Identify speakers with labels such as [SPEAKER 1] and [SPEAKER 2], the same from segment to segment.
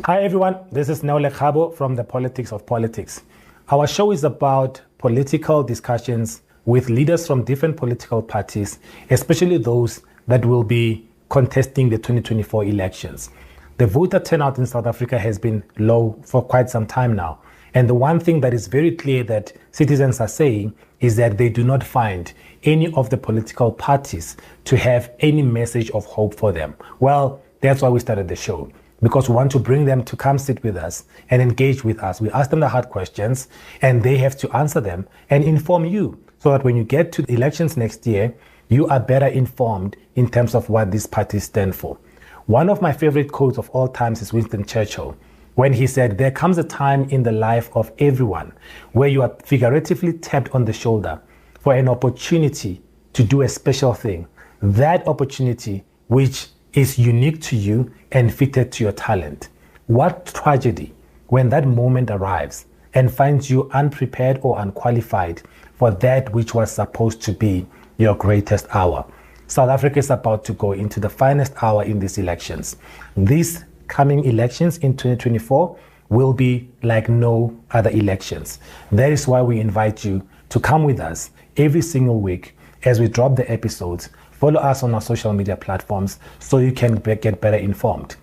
[SPEAKER 1] Hi everyone, this is Neo Lekgabo from the Politics of Politics. Our show is about political discussions with leaders from different political parties, especially those that will be contesting the 2024 elections. The voter turnout in South Africa has been low for quite some time now. And the one thing that is very clear that citizens are saying is that they do not find any of the political parties to have any message of hope for them. Well, that's why we started the show, because we want to bring them to come sit with us and engage with us. We ask them the hard questions and they have to answer them and inform you so that when you get to the elections next year, you are better informed in terms of what these parties stand for. One of my favorite quotes of all times is Winston Churchill, when he said, "There comes a time in the life of everyone where you are figuratively tapped on the shoulder for an opportunity to do a special thing. That opportunity which is unique to you and fitted to your talent. What tragedy when that moment arrives and finds you unprepared or unqualified for that which was supposed to be your greatest hour." South Africa is about to go into the finest hour in these elections. These coming elections in 2024 will be like no other elections. That is why we invite you to come with us every single week as we drop the episodes. Follow us on our social media platforms so you can get better informed.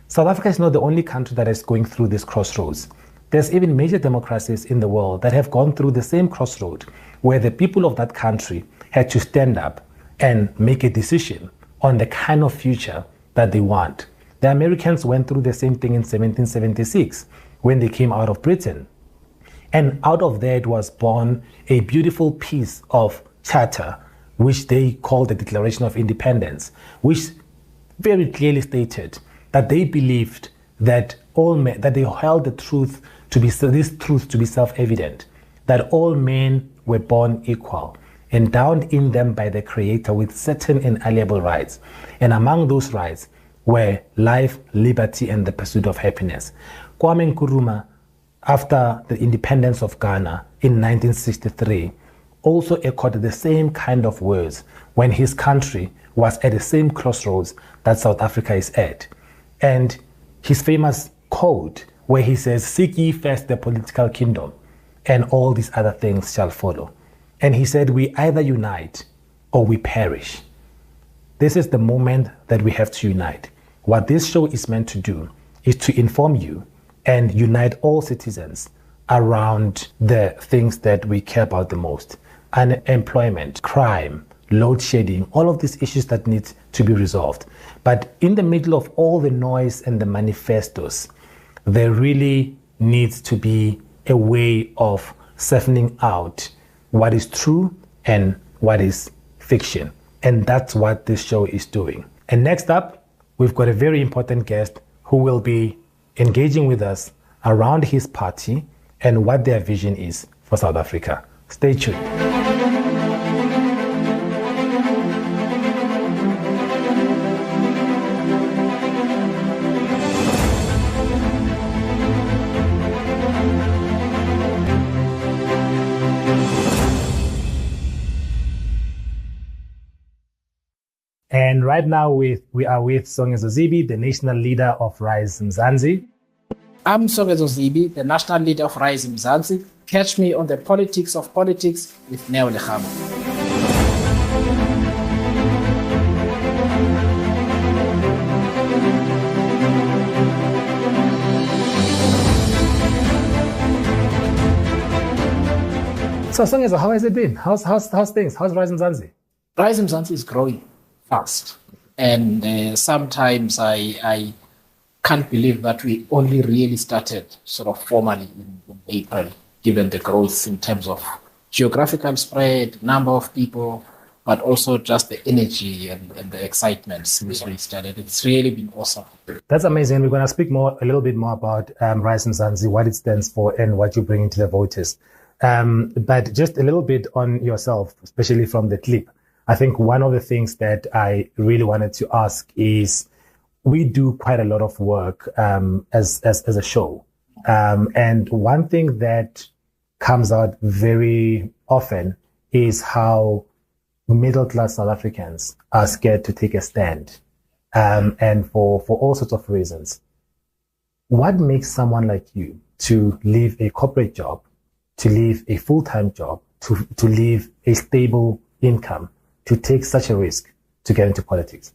[SPEAKER 1] South Africa is not the only country that is going through this crossroads. There's even major democracies in the world that have gone through the same crossroad, where the people of that country had to stand up and make a decision on the kind of future that they want. The Americans went through the same thing in 1776 when they came out of Britain. And out of that was born a beautiful piece of charter, which they called the Declaration of Independence, which very clearly stated that they believed that all men, that they held the truth to be, this truth to be self-evident, that all men were born equal, endowed in them by the Creator with certain inalienable rights. And among those rights were life, liberty, and the pursuit of happiness. Kwame Nkrumah, after the independence of Ghana in 1963, also echoed the same kind of words when his country was at the same crossroads that South Africa is at. And his famous quote where he says, "Seek ye first the political kingdom, and all these other things shall follow." And he said, we either unite or we perish. This is the moment that we have to unite. What this show is meant to do is to inform you and unite all citizens around the things that we care about the most. Unemployment, crime, load shedding, all of these issues that need to be resolved. But in the middle of all the noise and the manifestos, there really needs to be a way of siphoning out what is true and what is fiction. And that's what this show is doing. And next up, we've got a very important guest who will be engaging with us around his party and what their vision is for South Africa. Stay tuned. And right now we are with Songezo Zibi, the national leader of Rise Zansi.
[SPEAKER 2] I'm Songezo Zibi, the national leader of Rise Zansi. Catch me on the Politics of Politics with Neo Lekgabo.
[SPEAKER 1] So Songezo, how has it been? How's things? How's Rise Zansi?
[SPEAKER 2] Rise Zansi is growing fast. And sometimes I can't believe that we only really started sort of formally in April, given the growth in terms of geographical spread, number of people, but also just the energy and the excitement since we started. It's really been awesome.
[SPEAKER 1] That's amazing. We're going to speak a little bit more about Rise Zansi, what it stands for and what you bring into the voters. But just a little bit on yourself, especially from the clip. I think one of the things that I really wanted to ask is, we do quite a lot of work as a show. And one thing that comes out very often is how middle-class South Africans are scared to take a stand, and for all sorts of reasons. what makes someone like you to leave a corporate job, to leave a full-time job, to leave a stable income, to take such a risk to get into politics?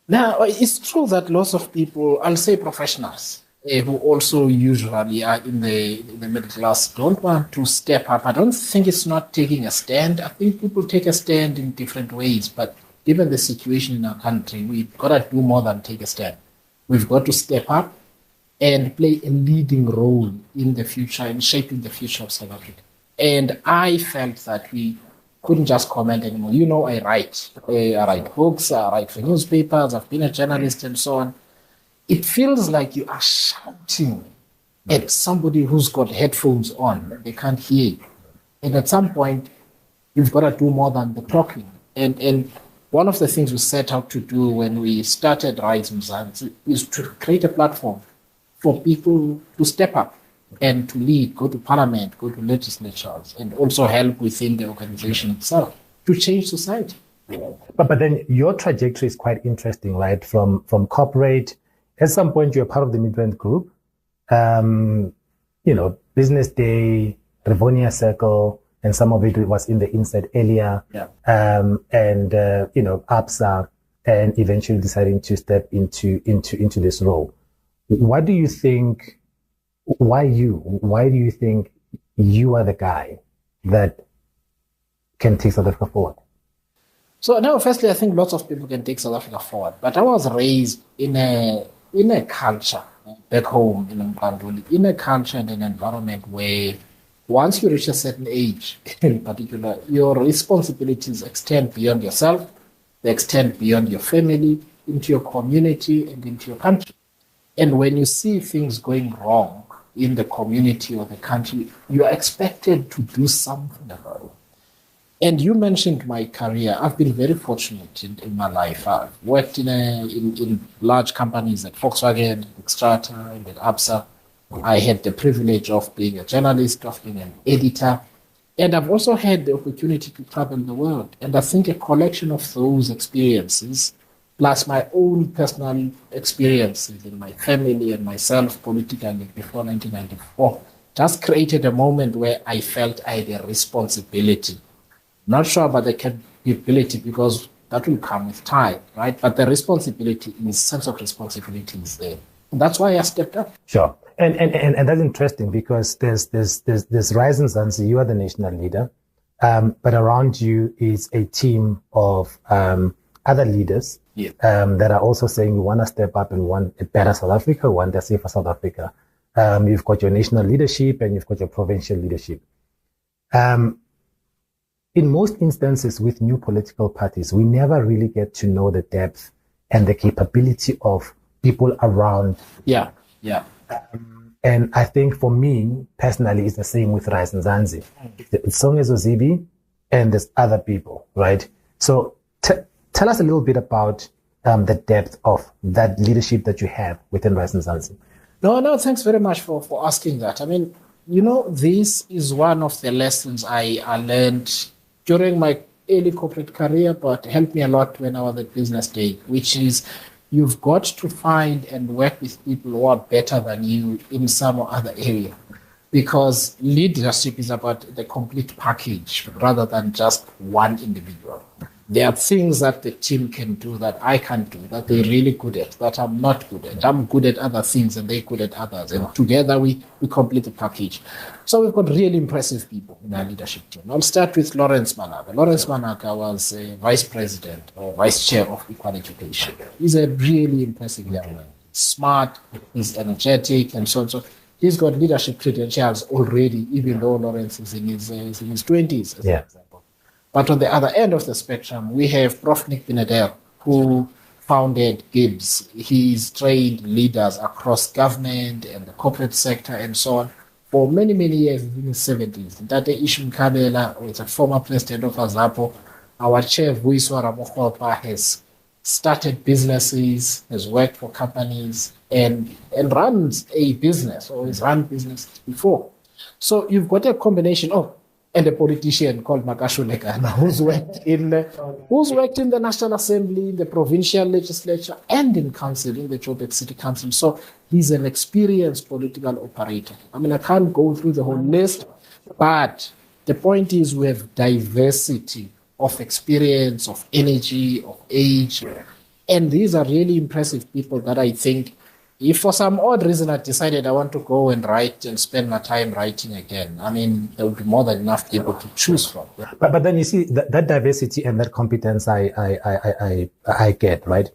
[SPEAKER 2] Now, it's true that lots of people, I'll say professionals, who also usually are in the middle class, don't want to step up. I don't think it's not taking a stand. I think people take a stand in different ways, but given the situation in our country, we've got to do more than take a stand. We've got to step up and play a leading role in the future, in shaping the future of South Africa. And I felt that we couldn't just comment anymore. You know, I write books, I write for newspapers, I've been a journalist and so on. It feels like you are shouting at somebody who's got headphones on. They can't hear you. And at some point, you've got to do more than the talking. And one of the things we set out to do when we started Rise Zansi is to create a platform for people to step up and to lead, go to parliament, go to legislatures, and also help within the organization itself to change society.
[SPEAKER 1] But then your trajectory is quite interesting, right? From corporate, at some point you're part of the Midrand Group, Business Day, Rivonia Circle, and some of it was in the inside earlier, APSA, and eventually deciding to step into this role. What do you think? Why you? Why do you think you are the guy that can take South Africa forward?
[SPEAKER 2] So now, firstly, I think lots of people can take South Africa forward. But I was raised in a culture back home in Mzansi, in a culture and an environment where once you reach a certain age, in particular, your responsibilities extend beyond yourself, they extend beyond your family, into your community and into your country. And when you see things going wrong in the community or the country, you are expected to do something about it. And you mentioned my career. I've been very fortunate in my life. I've worked in large companies like Volkswagen, Strata, and at APSA. I had the privilege of being a journalist, of being an editor. And I've also had the opportunity to travel the world. And I think a collection of those experiences, plus my own personal experiences in my family and myself politically before 1994, just created a moment where I felt I had a responsibility. Not sure about the capability because that will come with time, right? But the responsibility, sense of responsibility is there. And that's why I stepped up.
[SPEAKER 1] Sure. And that's interesting because there's Rise Zansi, you are the national leader, but around you is a team of other leaders that are also saying we want to step up and want a better South Africa, want a safer South Africa. You've got your national leadership and you've got your provincial leadership. In most instances with new political parties, we never really get to know the depth and the capability of people around.
[SPEAKER 2] Yeah.
[SPEAKER 1] And I think for me, personally, it's the same with Rise Zansi. It's Songezo Zibi and there's other people, right? So tell us a little bit about the depth of that leadership that you have within Rise Zansi.
[SPEAKER 2] No, thanks very much for asking that. I mean, this is one of the lessons I learned during my early corporate career, but helped me a lot when I was at Business Day, which is you've got to find and work with people who are better than you in some other area. Because leadership is about the complete package rather than just one individual. There are things that the team can do that I can't do, that they're really good at, that I'm not good at. I'm good at other things and they're good at others. And together we complete the package. So we've got really impressive people in our leadership team. I'll start with Lawrence Managa. Lawrence Managa was a vice president or vice chair of Equal Education. He's a really impressive young man. He's smart, he's energetic, and so on. So he's got leadership credentials already, even though Lawrence is in his 20s, as an example. But on the other end of the spectrum, we have Prof. Nick Binedell, who founded GIBS. He's trained leaders across government and the corporate sector and so on for many, many years in the 70s. Tate Ishim Kabela, who is a former president of AZAPO, our chair, Vuiswa Ramokhopa, has started businesses, has worked for companies, and runs a business, or has run businesses before. So you've got a combination of and a politician called Makasho Lekana, who's worked in the National Assembly, in the provincial legislature, and in council, in the Joburg City Council. So he's an experienced political operator. I mean, I can't go through the whole list, but the point is we have diversity of experience, of energy, of age, and these are really impressive people that I think, if for some odd reason I decided I want to go and write and spend my time writing again, I mean, there would be more than enough people to choose from.
[SPEAKER 1] But then you see that diversity and that competence I get, right?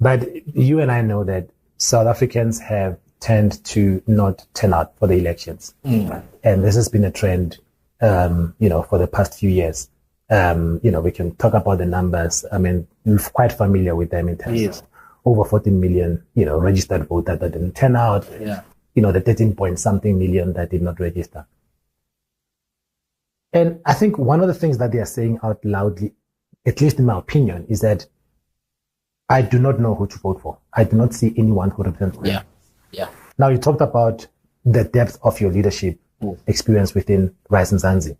[SPEAKER 1] But you and I know that South Africans have tend to not turn out for the elections. And this has been a trend, for the past few years. We can talk about the numbers. I mean, we're quite familiar with them in terms of over 14 million, registered voters that didn't turn out.
[SPEAKER 2] Yeah.
[SPEAKER 1] The 13 point something million that did not register. And I think one of the things that they are saying out loudly, at least in my opinion, is that I do not know who to vote for. I do not see anyone who represents them.
[SPEAKER 2] Yeah.
[SPEAKER 1] Now, you talked about the depth of your leadership experience within Rise Zansi.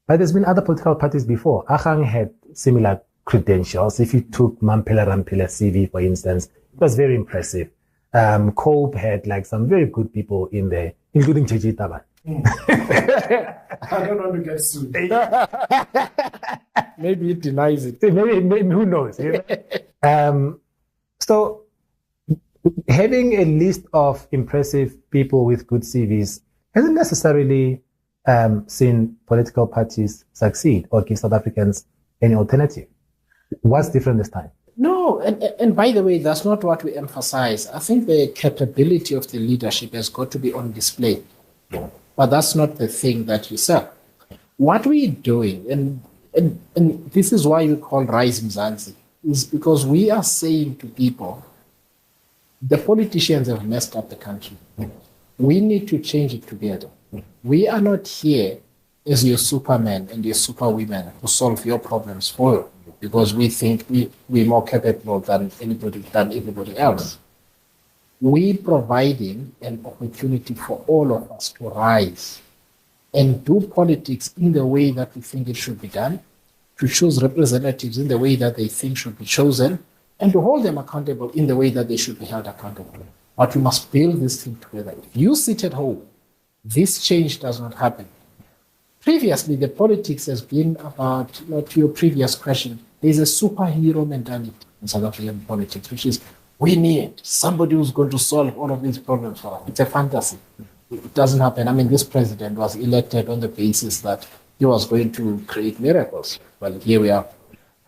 [SPEAKER 1] But there's been other political parties before. Ahang had similar credentials. If you took Mampela Rampila's CV, for instance, it was very impressive. Cope had some very good people in there, including JJ Taban.
[SPEAKER 2] I don't want to get sued. Maybe it denies it.
[SPEAKER 1] Maybe who knows? So having a list of impressive people with good CVs hasn't necessarily seen political parties succeed or give South Africans any alternative. What's different this time?
[SPEAKER 2] No, and by the way, that's not what we emphasize. I think the capability of the leadership has got to be on display. But that's not the thing that you sell. What we're doing, and this is why we call Rise Zansi, is because we are saying to people, the politicians have messed up the country. We need to change it together. We are not here as your supermen and your superwomen to solve your problems for you, because we think we're more capable than everybody else. We're providing an opportunity for all of us to rise and do politics in the way that we think it should be done, to choose representatives in the way that they think should be chosen, and to hold them accountable in the way that they should be held accountable. But we must build this thing together. If you sit at home, this change does not happen. Previously, the politics has been about, to your previous question, there's a superhero mentality in South African politics, which is, we need somebody who's going to solve all of these problems for us. It's a fantasy. It doesn't happen. I mean, this president was elected on the basis that he was going to create miracles. Well, here we are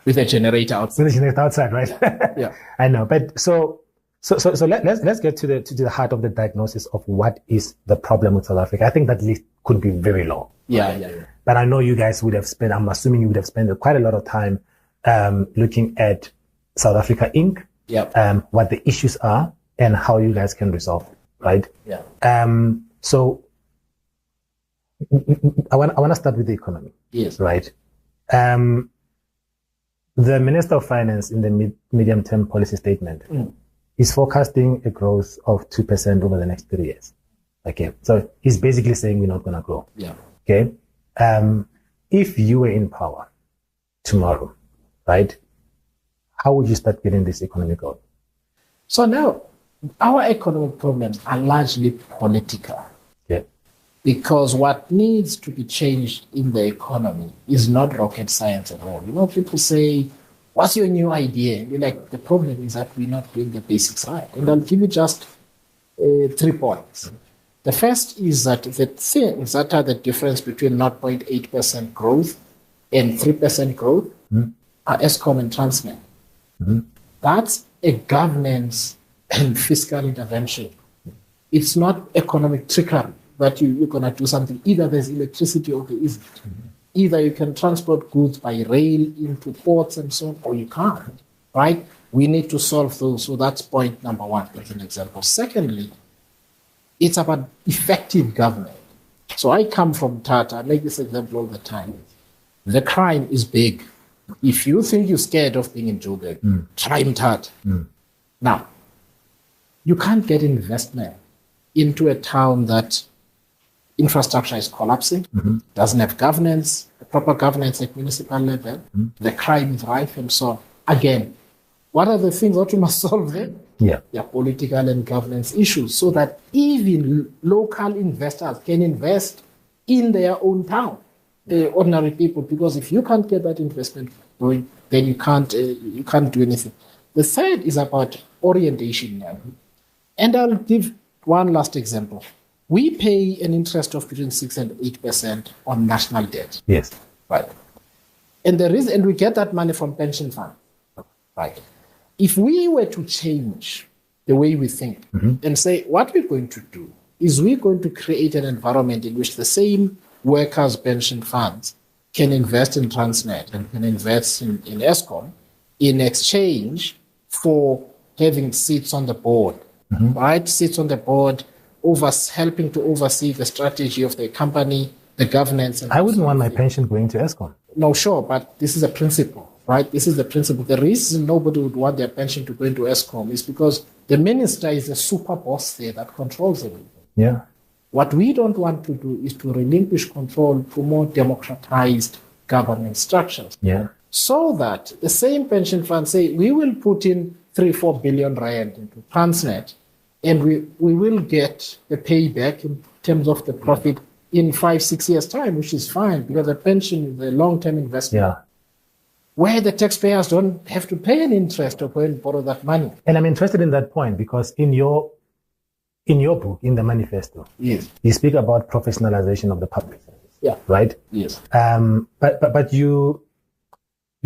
[SPEAKER 2] with a generator outside.
[SPEAKER 1] With a generator outside, right?
[SPEAKER 2] Yeah.
[SPEAKER 1] I know. But so let's get to the heart of the diagnosis of what is the problem with South Africa. I think that list could be very long.
[SPEAKER 2] Yeah.
[SPEAKER 1] But I know you guys would have spent, I'm assuming you would have spent quite a lot of time looking at South Africa Inc., what the issues are and how you guys can resolve it, right?
[SPEAKER 2] Yeah.
[SPEAKER 1] So I want to start with the economy.
[SPEAKER 2] Yes.
[SPEAKER 1] Right. The Minister of Finance in the medium-term policy statement is forecasting a growth of 2% over the next 3 years. Okay. So he's basically saying we're not going to grow.
[SPEAKER 2] Yeah.
[SPEAKER 1] Okay. If you were in power tomorrow, right, how would you start getting this economic growth?
[SPEAKER 2] So now, our economic problems are largely political.
[SPEAKER 1] Yeah.
[SPEAKER 2] Because what needs to be changed in the economy is not rocket science at all. People say, what's your new idea? You're like, the problem is that we're not doing the basics right. And I'll give you just 3 points. The first is that the things that are the difference between 0.8% growth and 3% growth are Eskom and Transnet. That's a governance and fiscal intervention. It's not economic trickery that you're going to do something. Either there's electricity or there isn't. Either you can transport goods by rail into ports and so on, or you can't, right? We need to solve those. So that's point number one, as an example. Secondly, it's about effective government. So I come from Tata. I make this example all the time. The crime is big. If you think you're scared of being in Joburg, try Mthatha. Now, you can't get investment into a town that infrastructure is collapsing, doesn't have governance, proper governance at municipal level, the crime is rife and so on. Again, what are the things that we must solve there?
[SPEAKER 1] Yeah.
[SPEAKER 2] There are political and governance issues so that even local investors can invest in their own town, the ordinary people, because if you can't get that investment going, then you can't do anything. The third is about orientation. And I'll give one last example. We pay an interest of between 6 and 8% on national debt.
[SPEAKER 1] Yes.
[SPEAKER 2] Right. And we get that money from pension fund. Right. If we were to change the way we think and say what we're going to do is we're going to create an environment in which the same workers' pension funds can invest in Transnet and can invest in Eskom in exchange for having seats on the board, right? Seats on the board, helping to oversee the strategy of the company, the governance. And
[SPEAKER 1] I wouldn't want my pension going to Eskom.
[SPEAKER 2] No, sure, but this is a principle, right? This is the principle. The reason nobody would want their pension to go into Eskom is because the minister is a super boss there that controls everything.
[SPEAKER 1] Yeah.
[SPEAKER 2] What we don't want to do is to relinquish control to more democratized governance structures.
[SPEAKER 1] Yeah.
[SPEAKER 2] So that the same pension fund say, we will put in 3-4 billion rand into Transnet, and we will get the payback in terms of the profit in 5-6 years' time, which is fine because the pension is a long-term investment.
[SPEAKER 1] Yeah.
[SPEAKER 2] Where the taxpayers don't have to pay an interest or go and borrow that money.
[SPEAKER 1] And I'm interested in that point because in your book, in the manifesto,
[SPEAKER 2] yes,
[SPEAKER 1] you speak about professionalization of the public service.
[SPEAKER 2] Yeah.
[SPEAKER 1] Right?
[SPEAKER 2] Yes.
[SPEAKER 1] But you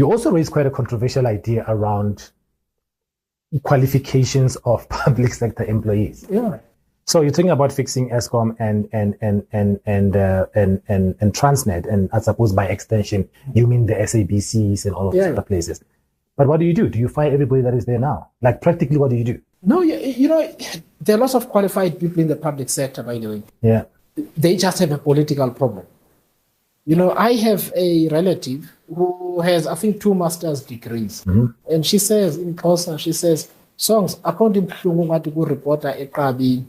[SPEAKER 1] also raise quite a controversial idea around qualifications of public sector employees.
[SPEAKER 2] Yeah.
[SPEAKER 1] So you're talking about fixing Eskom and Transnet, and I suppose by extension you mean the SABCs and all of these other places. But what do you do? Do you fire everybody that is there now? Like practically, what do you do?
[SPEAKER 2] No, there are lots of qualified people in the public sector, by the way.
[SPEAKER 1] Yeah.
[SPEAKER 2] They just have a political problem. I have a relative who has, I think, 2 master's degrees. And she says, in Xhosa, she says, Songs, according to reporter Ekabi,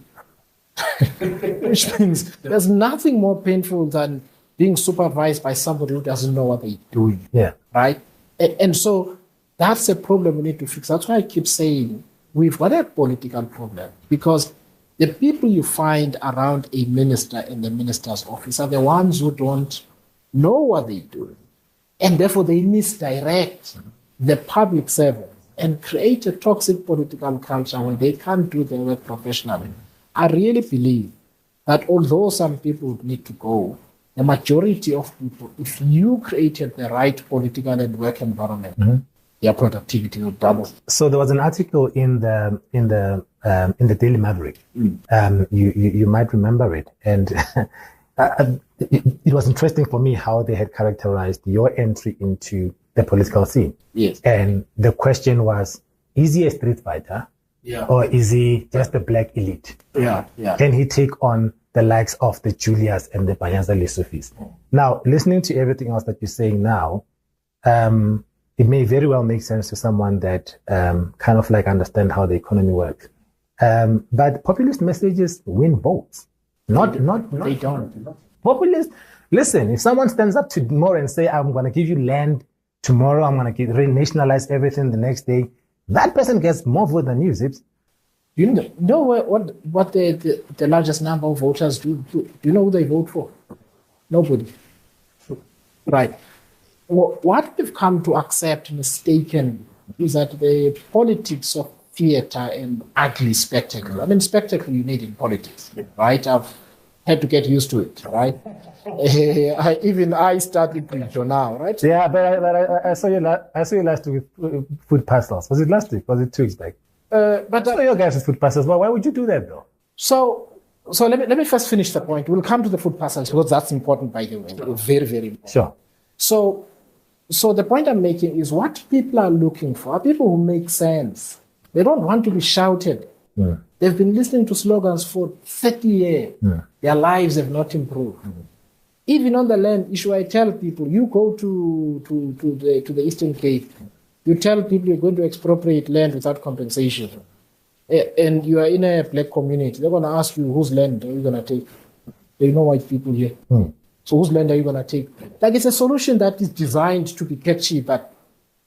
[SPEAKER 2] which means there's nothing more painful than being supervised by somebody who doesn't know what they're doing.
[SPEAKER 1] Yeah.
[SPEAKER 2] Right? And so that's a problem we need to fix. That's why I keep saying we've got a political problem, because the people you find around a minister in the minister's office are the ones who don't know what they do. And therefore they misdirect the public servants and create a toxic political culture where they can't do their work professionally. I really believe that although some people would need to go, the majority of people, if you created the right political and work environment, their productivity will double. So
[SPEAKER 1] there was an article in the Daily Maverick. You might remember it, and it was interesting for me how they had characterized your entry into the political scene.
[SPEAKER 2] Yes. And
[SPEAKER 1] the question was, is he a street fighter?
[SPEAKER 2] Yeah.
[SPEAKER 1] Or is he just a black elite?
[SPEAKER 2] Yeah.
[SPEAKER 1] Can he take on the likes of the Julius and the Banyaza Lesofis? Now, listening to everything else that you're saying now, it may very well make sense to someone that kind of like understand how the economy works. But populist messages win votes. Not
[SPEAKER 2] they don't.
[SPEAKER 1] Populist, listen, if someone stands up tomorrow and say, I'm going to give you land tomorrow, I'm going to renationalize everything the next day, that person gets more votes than you, Zips.
[SPEAKER 2] Do you know what the largest number of voters do? Do you know who they vote for? Nobody. Right. What we've come to accept mistakenly is that the politics of theater and ugly spectacle. I mean, spectacle you need in politics, right? I've had to get used to it, right? I started preacher now, right?
[SPEAKER 1] Yeah, but I saw you last week with food parcels. Was it last week? Was it 2 weeks back?
[SPEAKER 2] But
[SPEAKER 1] I saw your guys with food parcels. Well, why would you do that, though?
[SPEAKER 2] So let me first finish the point. We'll come to the food parcels because that's important, by the way. Very, very important.
[SPEAKER 1] Sure.
[SPEAKER 2] So the point I'm making is what people are looking for are people who make sense. They don't want to be shouted. They've been listening to slogans for 30 years. Their lives have not improved. Even on the land issue, I tell people, you go to the Eastern Cape, you tell people you're going to expropriate land without compensation, and you are in a black community. They're going to ask you, whose land are you going to take? There are no white people here. So whose land are you going to take? Like, it's a solution that is designed to be catchy, but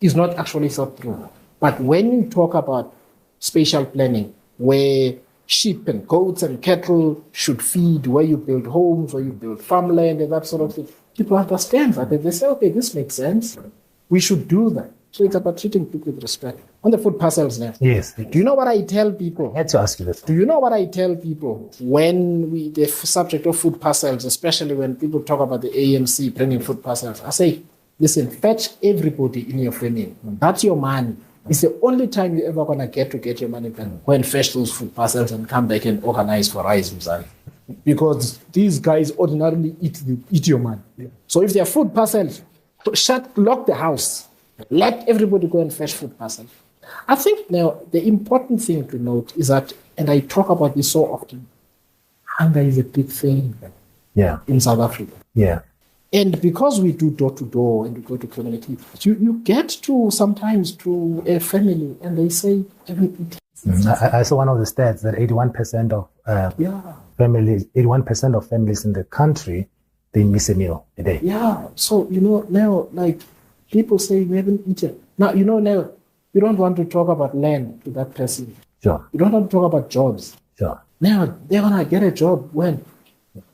[SPEAKER 2] is not actually thought through. But when you talk about spatial planning, where sheep and goats and cattle should feed, where you build homes, where you build farmland and that sort of thing, people understand that. They say, okay, this makes sense. We should do that. So it's about treating people with respect. On the food parcels now.
[SPEAKER 1] Yes.
[SPEAKER 2] Do you know what I tell people?
[SPEAKER 1] I had to ask you this.
[SPEAKER 2] Do you know what I tell people when the subject of food parcels, especially when people talk about the ANC bringing food parcels? I say, listen, fetch everybody in your family. That's your money. It's the only time you're ever going to get your money back. Go and fetch those food parcels and come back and organize for Rise Zansi. Because these guys ordinarily eat your money. Yeah. So if they're food parcels, lock the house. Let everybody go and fetch food parcels. I think now the important thing to note is that, and I talk about this so often, hunger is a big thing in South Africa.
[SPEAKER 1] Yeah.
[SPEAKER 2] And because we do door to door and we go to community, you get to sometimes to a family and they say,
[SPEAKER 1] I saw one of the stats that 81% of families, 81% of families in the country, they miss a meal a day.
[SPEAKER 2] Yeah. So, now, like, people say we haven't eaten. Now, now, you don't want to talk about land to that person.
[SPEAKER 1] Sure.
[SPEAKER 2] You don't want to talk about jobs.
[SPEAKER 1] Sure.
[SPEAKER 2] Now, they're going to get a job when?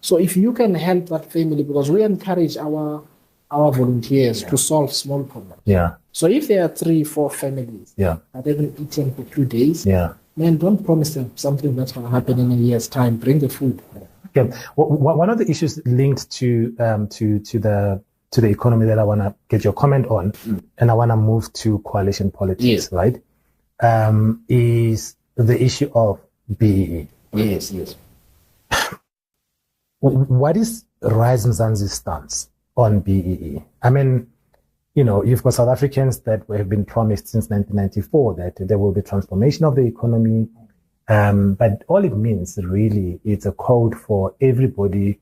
[SPEAKER 2] So if you can help that family, because we encourage our volunteers to solve small problems.
[SPEAKER 1] Yeah.
[SPEAKER 2] So if there are 3-4 families that haven't eaten for 2 days, man, don't promise them something that's going to happen in a year's time. Bring the food.
[SPEAKER 1] Okay. One of the issues linked to the economy that I want to get your comment on, and I want to move to coalition politics, right? Is the issue of BEE.
[SPEAKER 2] Yes.
[SPEAKER 1] What is Rise Zansi's stance on BEE? I mean, you've got South Africans that have been promised since 1994 that there will be transformation of the economy. But all it means really is a code for everybody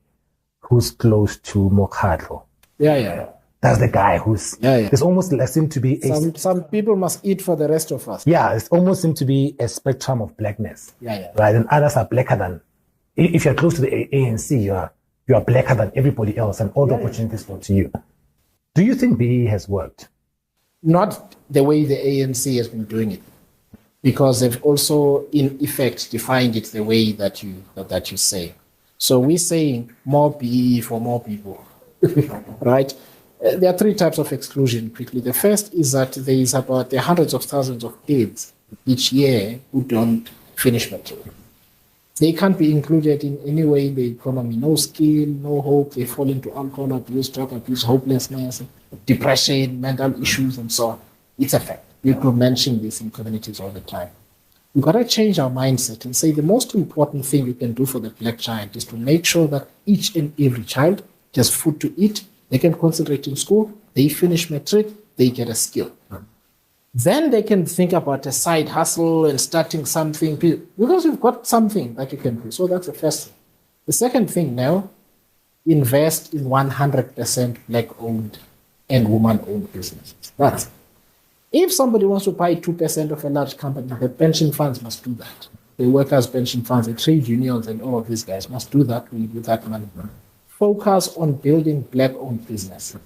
[SPEAKER 1] who's close to Mokhatlo.
[SPEAKER 2] Yeah.
[SPEAKER 1] That's the guy who's... There's almost seem to be...
[SPEAKER 2] Some people must eat for the rest of us.
[SPEAKER 1] Yeah, it almost seems to be a spectrum of blackness. Right? And others are blacker than... If you're close to the ANC, you are blacker than everybody else and all the opportunities go to you. Do you think BEE has worked?
[SPEAKER 2] Not the way the ANC has been doing it. Because they've also, in effect, defined it the way that you say. So we're saying more BEE for more people. Right? There are 3 types of exclusion, quickly. The first is that there is about hundreds of thousands of kids each year who don't finish matric. They can't be included in any way in the economy. No skill, no hope. They fall into alcohol abuse, drug abuse, hopelessness, depression, mental issues, and so on. It's a fact. People mention this in communities all the time. We've got to change our mindset and say the most important thing you can do for the black child is to make sure that each and every child has food to eat, they can concentrate in school, they finish matric, they get a skill. Then they can think about a side hustle and starting something, because you've got something that you can do. So that's the first thing. The second thing now, invest in 100% black-owned and woman-owned businesses. That's it. If somebody wants to buy 2% of a large company, the pension funds must do that. The workers' pension funds, the trade unions, and all of these guys must do that with that money. Focus on building black-owned businesses,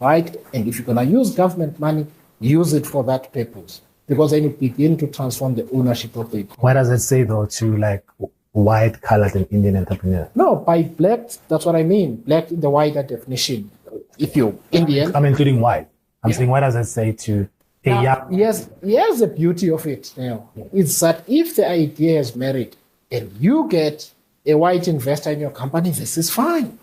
[SPEAKER 2] right? And if you're going to use government money, use it for that purpose, because then you begin to transform the ownership of the economy.
[SPEAKER 1] What does it say, though, to like white, colored, and Indian entrepreneurs?
[SPEAKER 2] No, by black, that's what I mean. Black in the wider definition. If you're Indian.
[SPEAKER 1] I'm including white. I'm saying, what does it say to a young...
[SPEAKER 2] Yes, here's the beauty of it now. It's that if the idea is merit and you get a white investor in your company, this is fine,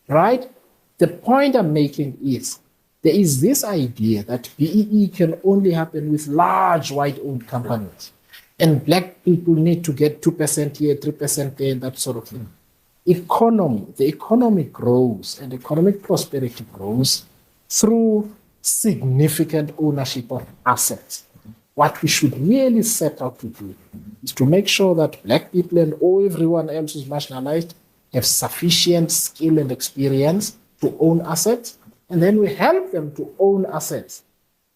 [SPEAKER 2] right? The point I'm making is, there is this idea that BEE can only happen with large white-owned companies. And black people need to get 2% here, 3% there, and that sort of thing. The economy grows and economic prosperity grows through significant ownership of assets. What we should really set out to do is to make sure that black people and everyone else who's marginalized have sufficient skill and experience to own assets, and then we help them to own assets.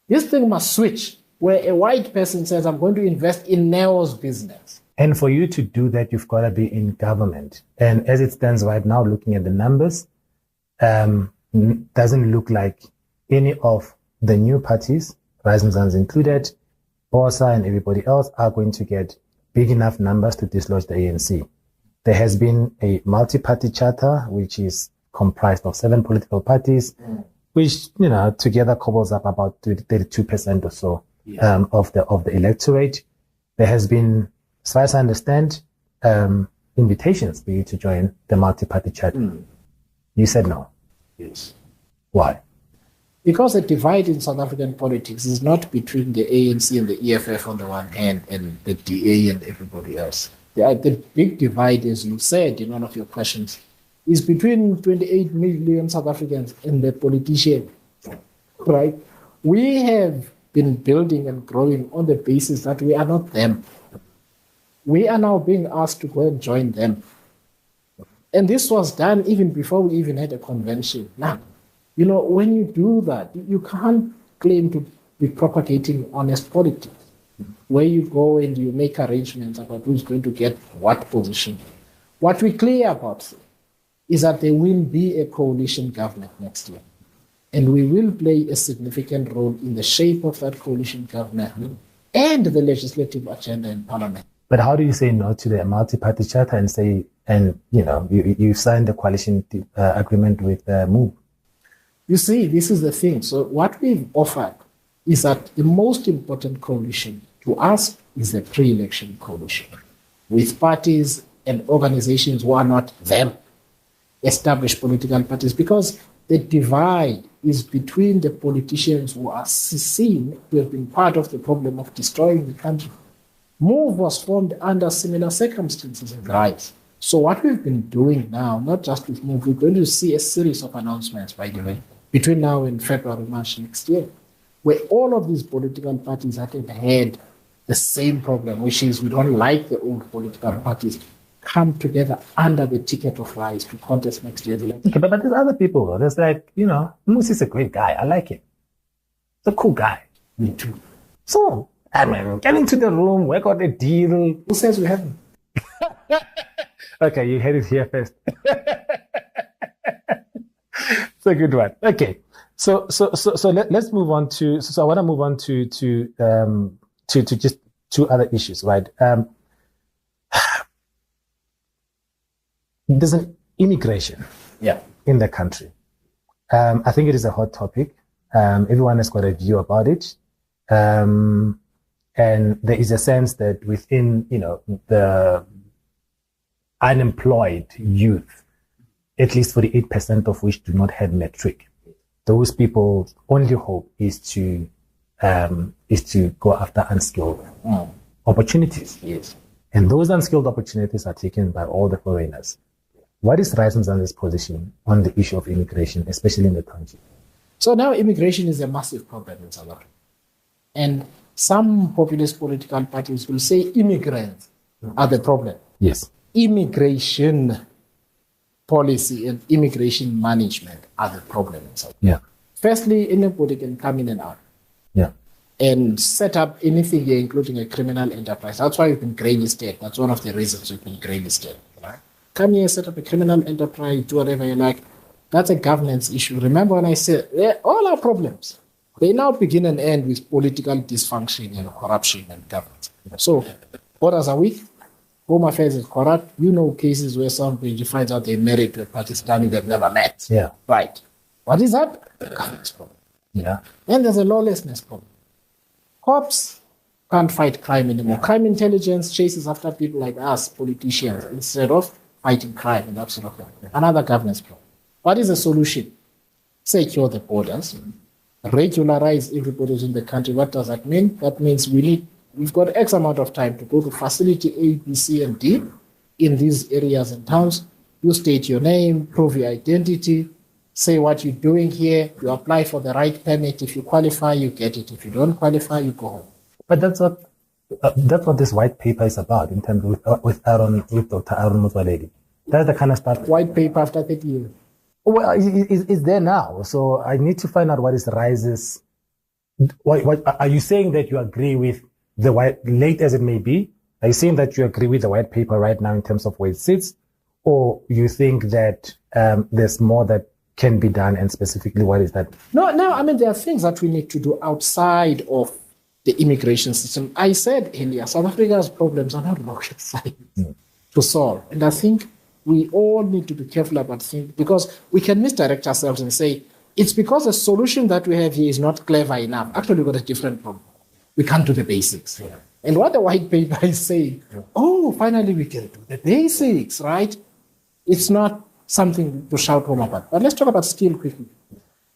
[SPEAKER 2] This thing must switch, where a white person says, I'm going to invest in Neo's business.
[SPEAKER 1] And for you to do that, you've got to be in government. And as it stands right now, looking at the numbers, doesn't look like any of the new parties, Rise Zansi included, BOSA and everybody else, are going to get big enough numbers to dislodge the ANC. There has been a multi-party charter, which is comprised of 7 political parties, which, together cobbles up about 32% or so of the electorate. There has been, as far as I understand, invitations for you to join the multi-party charter. You said no.
[SPEAKER 2] Yes.
[SPEAKER 1] Why?
[SPEAKER 2] Because the divide in South African politics is not between the ANC and the EFF on the one hand and the DA and everybody else. The big divide, as you said in one of your questions, is between 28 million South Africans and the politician, right? We have been building and growing on the basis that we are not them. We are now being asked to go and join them. And this was done even before we even had a convention. Now, when you do that, you can't claim to be propagating honest politics, where you go and you make arrangements about who's going to get what position. What we're clear about is that there will be a coalition government next year. And we will play a significant role in the shape of that coalition government and the legislative agenda in Parliament.
[SPEAKER 1] But how do you say no to the multi-party charter and say, you signed the coalition agreement with MOVE?
[SPEAKER 2] You see, this is the thing. So what we've offered is that the most important coalition to us is a pre-election coalition with parties and organizations who are not them, established political parties, because the divide is between the politicians who are seen to have been part of the problem of destroying the country. MOVE was formed under similar circumstances in Rise. So what we've been doing now, not just with MOVE, we're going to see a series of announcements, by the way, between now and February, March next year, where all of these political parties have had the same problem, which is we don't like the old political parties, come together under the ticket of Rise to contest next year's election.
[SPEAKER 1] Okay, but there's other people, though. There's Musi is a great guy. I like him. He's a cool guy.
[SPEAKER 2] Me too.
[SPEAKER 1] So, get into the room, work out a deal.
[SPEAKER 2] Who says we haven't?
[SPEAKER 1] Okay, you heard it here first. It's a good one. Okay, so let's move on to. So I want to move on to just 2 other issues, right? There's an immigration, in the country. I think it is a hot topic. Everyone has got a view about it, and there is a sense that within the unemployed youth, at least 48% of which do not have matric, those people's only hope is to go after unskilled opportunities.
[SPEAKER 2] Yes.
[SPEAKER 1] And those unskilled opportunities are taken by all the foreigners. What is Rise Zansi's position on the issue of immigration, especially in the country?
[SPEAKER 2] So now immigration is a massive problem in South Africa. And some populist political parties will say immigrants are the problem.
[SPEAKER 1] Yes.
[SPEAKER 2] Immigration policy and immigration management are the problem in South Africa.
[SPEAKER 1] Yeah.
[SPEAKER 2] Firstly, anybody can come in and out.
[SPEAKER 1] Yeah.
[SPEAKER 2] And set up anything here, including a criminal enterprise. That's why we've been grey listed. That's one of the reasons we've been grey listed. Right? Come here, set up a criminal enterprise, do whatever you like. That's a governance issue. Remember when I said all our problems, they now begin and end with political dysfunction and corruption and governance. So, borders are weak, Home Affairs is corrupt. Cases where somebody finds out they're married to a Pakistani they've never met.
[SPEAKER 1] Yeah.
[SPEAKER 2] Right. What is that? Governance problem.
[SPEAKER 1] Yeah.
[SPEAKER 2] Then there's a lawlessness problem. Cops can't fight crime anymore. Crime intelligence chases after people like us, politicians, instead of fighting crime and that sort of thing. Another governance problem. What is the solution? Secure the borders, regularize everybody who's in the country. What does that mean? That means we've got X amount of time to go to facility A, B, C, and D in these areas and towns. You state your name, prove your identity, say what you're doing here, you apply for the right permit. If you qualify, you get it. If you don't qualify, you go home.
[SPEAKER 1] But that's what this white paper is about in terms with Dr. Aaron Motsoaledi. That's the kind of stuff.
[SPEAKER 2] White paper after 30 years.
[SPEAKER 1] Well, it's there now. So I need to find out what is Rise's. What are you saying that you agree with the white, late as it may be, Are you saying that you agree with the white paper right now in terms of where it sits, or you think that there's more that can be done, and specifically what is that?
[SPEAKER 2] No, I mean, there are things that we need to do outside of the immigration system. I said earlier, South Africa's problems are not rocket science to solve. And I think we all need to be careful about things, because we can misdirect ourselves and say, it's because the solution that we have here is not clever enough. Actually, we've got a different problem. We can't do the basics. Yeah. And what the white paper is saying, finally we can do the basics, right? It's not something to shout home about. But let's talk about skill quickly.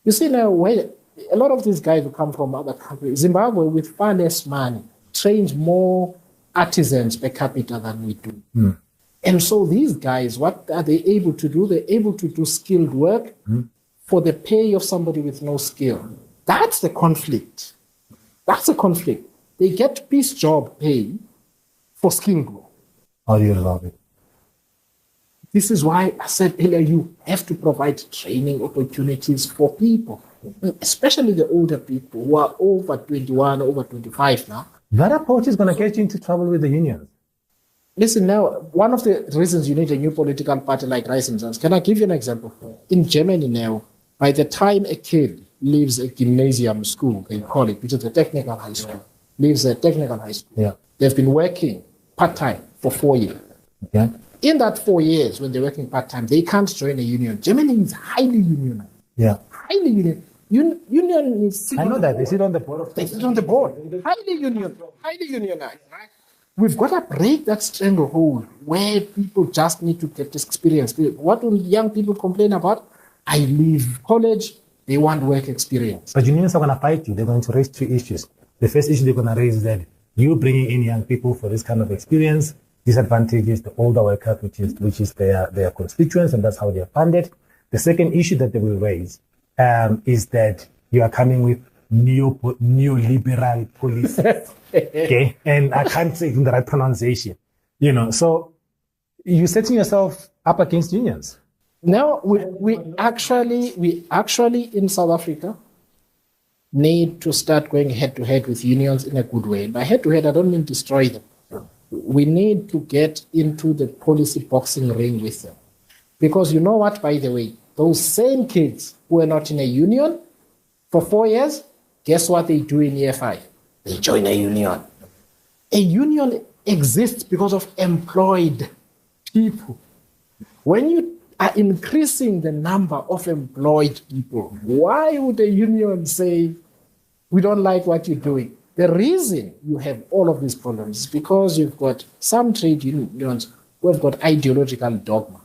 [SPEAKER 2] You see now, a lot of these guys who come from other countries, Zimbabwe, with far less money, trains more artisans per capita than we do. And so these guys, what are they able to do? They're able to do skilled work for the pay of somebody with no skill. That's the conflict. That's a conflict. They get piece job pay for skilled work.
[SPEAKER 1] How do you resolve it?
[SPEAKER 2] This is why I said earlier, you have to provide training opportunities for people, especially the older people who are over 21, over 25 now.
[SPEAKER 1] That approach is going to get you into trouble with the unions.
[SPEAKER 2] Listen, now, one of the reasons you need a new political party like Rise Zansi, can I give you an example? In Germany now, by the time a kid leaves a gymnasium school, they call it, which is a technical high school, leaves a technical high school, they've been working part-time for 4 years.
[SPEAKER 1] Okay.
[SPEAKER 2] In that 4 years, when they're working part-time, they can't join a union. Germany is highly unionized.
[SPEAKER 1] Yeah.
[SPEAKER 2] Highly unionized. Union is...
[SPEAKER 1] I know that. They sit on the board.
[SPEAKER 2] They sit on the board. Highly unionized, right? We've got to break that stranglehold where people just need to get this experience. What will young people complain about? I leave college, they want work experience.
[SPEAKER 1] But unions are going to fight you. They're going to raise two issues. The first issue they're going to raise is that you bringing in young people for this kind of experience disadvantages the older workers, which is their constituents, and that's how they are funded. The second issue that they will raise is that you are coming with neoliberal policy. Okay, and I can't say the right pronunciation. So you're setting yourself up against unions.
[SPEAKER 2] No, we actually in South Africa need to start going head to head with unions in a good way. By head to head, I don't mean destroy them. We need to get into the policy boxing ring with them. Because you know what, by the way, those same kids who are not in a union for 4 years, guess what they do in year 5? They join a union. A union exists because of employed people. When you are increasing the number of employed people, why would a union say, we don't like what you're doing? The reason you have all of these problems is because you've got some trade unions who have got ideological dogma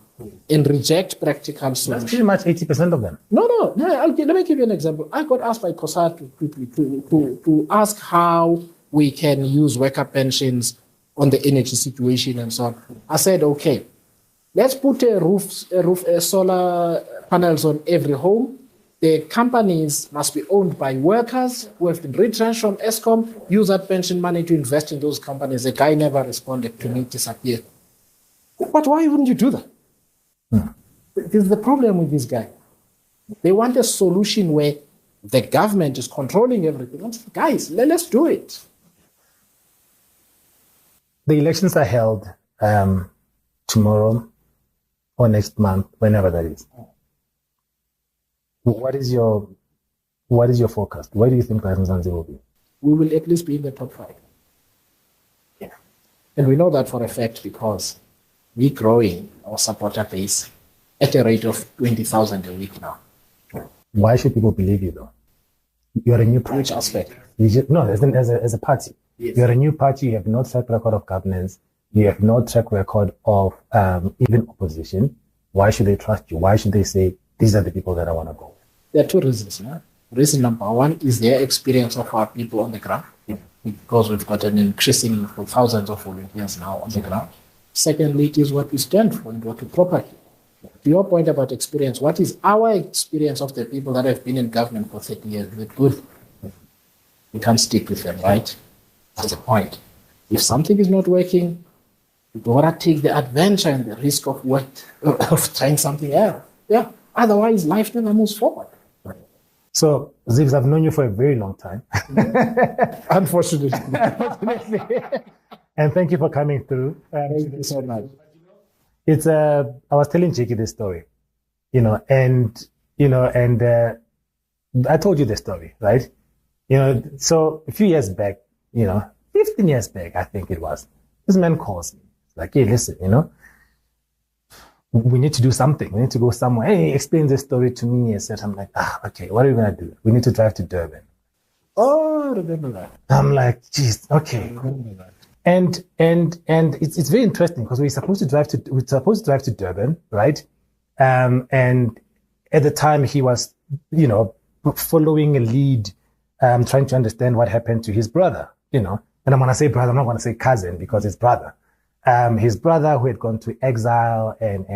[SPEAKER 2] and reject practical solutions.
[SPEAKER 1] That's pretty much 80% of them.
[SPEAKER 2] No. Let me give you an example. I got asked by COSAT to ask how we can use worker pensions on the energy situation and so on. I said, okay, let's put solar panels on every home. The companies must be owned by workers who have been retrenched from ESCOM, use that pension money to invest in those companies. The guy never responded to me, disappeared. But why wouldn't you do that? This is the problem with this guy. They want a solution where the government is controlling everything. Guys, let's do it.
[SPEAKER 1] The elections are held tomorrow or next month, whenever that is. What is your forecast? Where do you think Rise Zansi will be?
[SPEAKER 2] We will at least be in the top 5. Yeah. And we know that for a fact because we're growing our supporter base at a rate of 20,000 a week now.
[SPEAKER 1] Why should people believe you, though? You're a new party.
[SPEAKER 2] Which aspect?
[SPEAKER 1] As a party. Yes. You're a new party. You have no track record of governance. You have no track record of even opposition. Why should they trust you? Why should they say, these are the people that I want to go with?
[SPEAKER 2] There are two reasons. Yeah? Reason number one is their experience of our people on the ground, because we've got an increasing thousands of volunteers now on the ground. Secondly, it is what we stand for and what we propagate. To your point about experience, what is our experience of the people that have been in government for 30 years? Is it good? We can't stick with them, right? That's the point. If something is not working, you gotta take the adventure and the risk of trying something else. Yeah. Otherwise, life never moves forward.
[SPEAKER 1] So, Zibs, I've known you for a very long time.
[SPEAKER 2] Unfortunately.
[SPEAKER 1] And thank you for coming through.
[SPEAKER 2] Thank you so much.
[SPEAKER 1] It's I was telling Jakey this story, and I told you the story, right? So a few years back, 15 years back, I think it was, this man calls me. He's like, hey, listen, we need to do something. We need to go somewhere. Hey, he explains this story to me. etc. I'm like, okay, what are we going to do? We need to drive to Durban.
[SPEAKER 2] Oh, I remember that.
[SPEAKER 1] I'm like, geez, okay.
[SPEAKER 2] I remember that.
[SPEAKER 1] And it's very interesting because we're supposed to drive to Durban, right? And at the time he was, following a lead, trying to understand what happened to his brother, And I'm going to say brother, I'm not going to say cousin because it's brother. His brother who had gone to exile and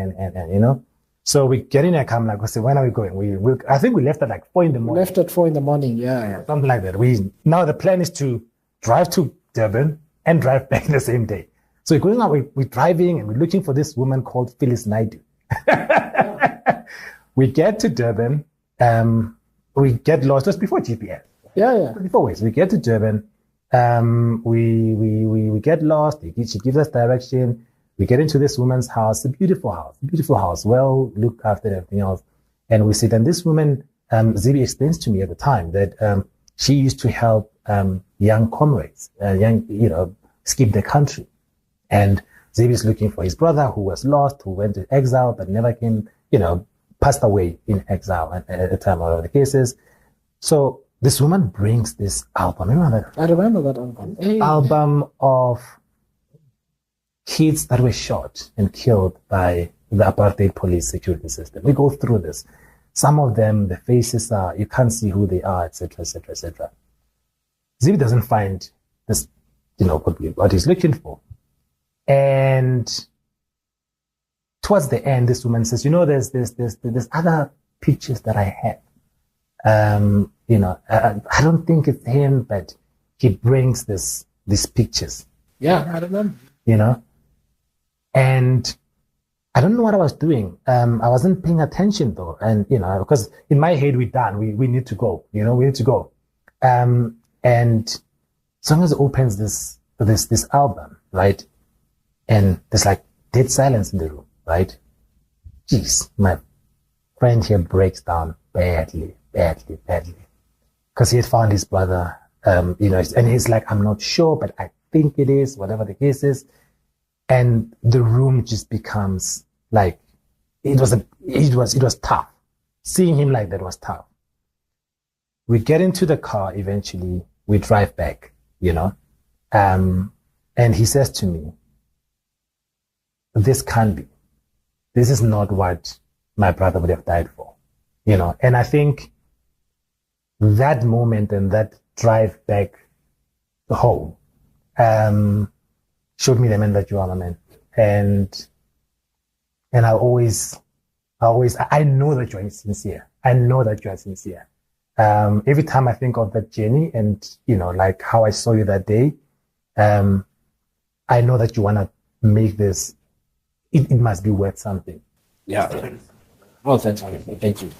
[SPEAKER 1] so we get in a car. I'm like, I say, when are we going? I think we left at like 4 in the morning.
[SPEAKER 2] Left at 4 in the morning. Yeah.
[SPEAKER 1] Something like that. Now the plan is to drive to Durban and drive back the same day. So we're going out, we're driving and we're looking for this woman called Phyllis Naidu. We get to Durban, we get lost just before GPS.
[SPEAKER 2] Yeah.
[SPEAKER 1] Before ways. We get to Durban, we get lost, she gives us direction, we get into this woman's house, a beautiful house, well looked after and everything else. And we sit, and this woman, Zibi explains to me at the time that she used to help young comrades, skip the country. And Zibi is looking for his brother who was lost, who went to exile, but never came, passed away in exile at the time of the cases. So this woman brings this album. Remember that?
[SPEAKER 2] I remember that album. Hey.
[SPEAKER 1] Album of kids that were shot and killed by the apartheid police security system. We go through this. Some of them, the faces are, you can't see who they are, etc., etc., etc. Zibi doesn't find this, what he's looking for. And towards the end, this woman says, there's other pictures that I have. I don't think it's him, but he brings these pictures.
[SPEAKER 2] Yeah, I remember.
[SPEAKER 1] And I don't know what I was doing. I wasn't paying attention though. And, because in my head, we're done. We need to go, we need to go. And Songezo opens this album, right? And there's like dead silence in the room, right? Jeez, my friend here breaks down badly. Because he had found his brother, and he's like, I'm not sure, but I think it is, whatever the case is. And the room just becomes like, it was tough. Seeing him like that was tough. We get into the car eventually, we drive back, and he says to me, this can't be. This is not what my brother would have died for, and I think that moment and that drive back home, showed me the man that you are, my man. And I know that you are sincere. I know that you are sincere. Every time I think of that journey and, like how I saw you that day, I know that you want to make this, it must be worth something.
[SPEAKER 2] Yeah. Oh, thank you.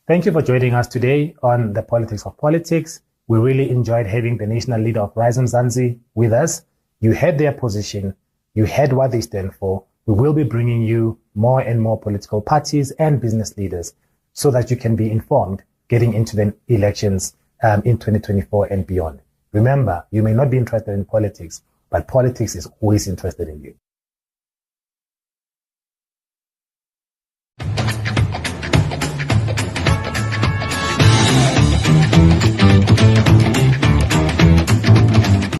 [SPEAKER 1] Thank you for joining us today on The Politics of Politics. We really enjoyed having the national leader of Rise Zansi with us. You heard their position. You heard what they stand for. We will be bringing you more and more political parties and business leaders so that you can be informed getting into the elections in 2024 and beyond. Remember, you may not be interested in politics, but politics is always interested in you.